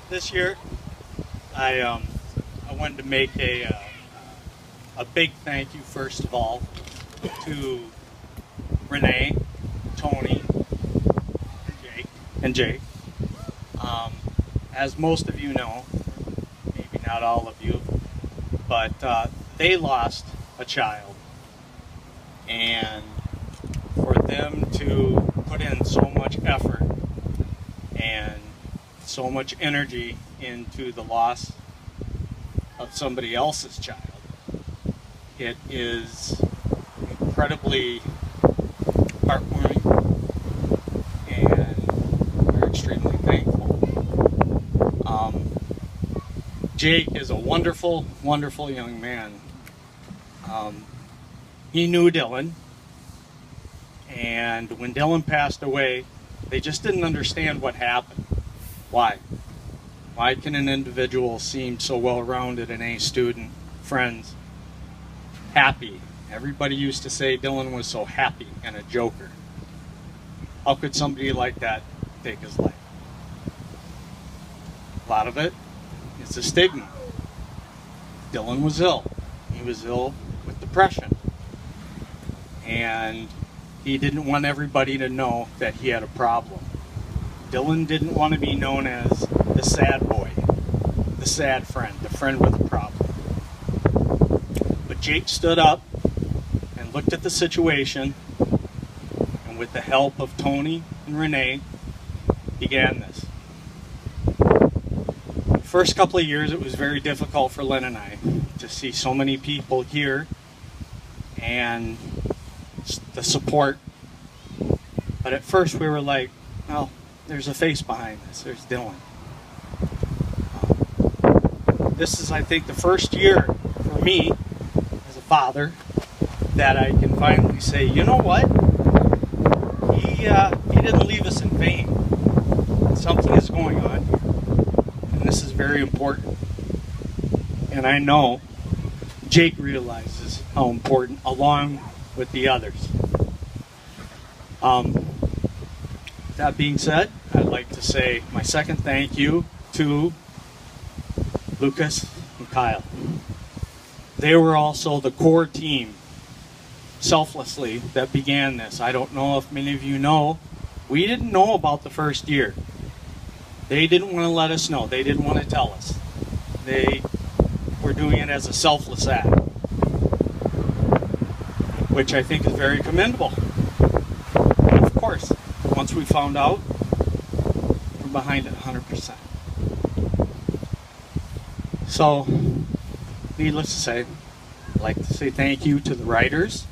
This year, I wanted to make a big thank you first of all to Renee, Tony, and Jake. As most of you know, maybe not all of you, but they lost a child, and for them to put in so much effort and so much energy into the loss of somebody else's child, it is incredibly heartwarming, and we're extremely thankful. Jake is a wonderful, wonderful young man. He knew Dylan, and when Dylan passed away, they just didn't understand what happened. Why? Why can an individual seem so well-rounded, an A student, friends, happy? Everybody used to say Dylan was so happy and a joker. How could somebody like that take his life? A lot of it is a stigma. Dylan was ill. He was ill with depression. And he didn't want everybody to know that he had a problem. Dylan didn't want to be known as the sad boy, the sad friend, the friend with a problem. But Jake stood up and looked at the situation, and with the help of Tony and Renee, began this. The first couple of years, it was very difficult for Lynn and I to see so many people here and the support. But at first we were like, well, there's a face behind this. There's Dylan. This is, I think, the first year for me as a father that I can finally say, you know what? He didn't leave us in vain. Something is going on here, and this is very important. And I know Jake realizes how important, along with the others. That being said, I'd like to say my second thank you to Lucas and Kyle. They were also the core team, selflessly, that began this. I don't know if many of you know, we didn't know about the first year. They didn't want to let us know. They didn't want to tell us. They were doing it as a selfless act, which I think is very commendable. And of course, once we found out, we're behind it 100%. So, needless to say, I'd like to say thank you to the writers,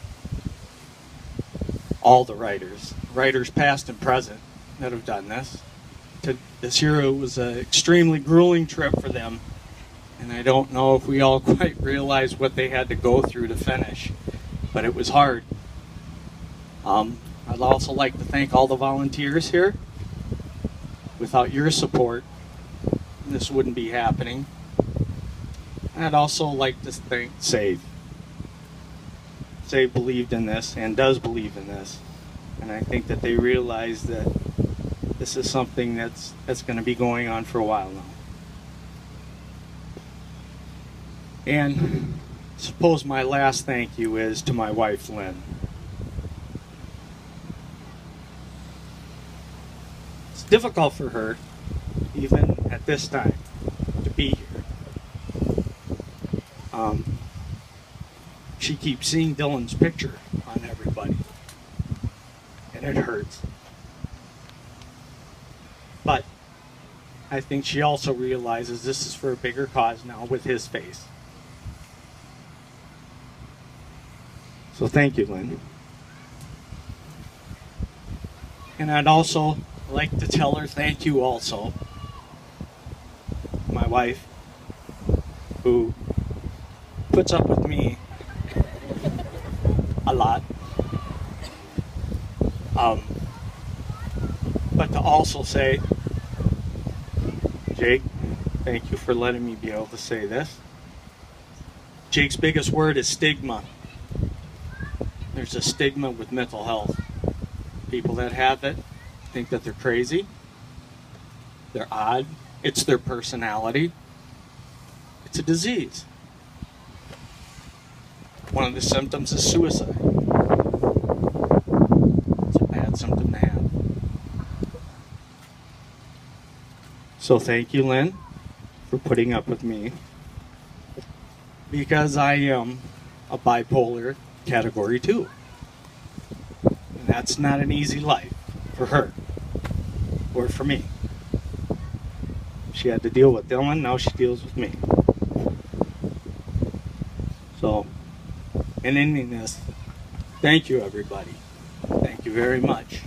all the writers past and present that have done this. This year it was an extremely grueling trip for them, and I don't know if we all quite realized what they had to go through to finish, but it was hard. I'd also like to thank all the volunteers here. Without your support, this wouldn't be happening. I'd also like to thank Save. Save believed in this and does believe in this. And I think that they realize that this is something that's going to be going on for a while now. And I suppose my last thank you is to my wife, Lynn. It's difficult for her, even at this time, to be here. She keeps seeing Dylan's picture on everybody, and it hurts. But I think she also realizes this is for a bigger cause now with his face. So thank you, Lynn. And I'd also like to tell her thank you also. My wife, who puts up with me a lot. But to also say, Jake, thank you for letting me be able to say this. Jake's biggest word is stigma. There's a stigma with mental health. People that have it think that they're crazy. They're odd. It's their personality. It's a disease. One of the symptoms is suicide. It's a bad symptom to have. So thank you, Lynn, for putting up with me. Because I am a bipolar category 2. And that's not an easy life for her or for me. She had to deal with Dylan, now she deals with me. So, in ending this, thank you everybody. Thank you very much.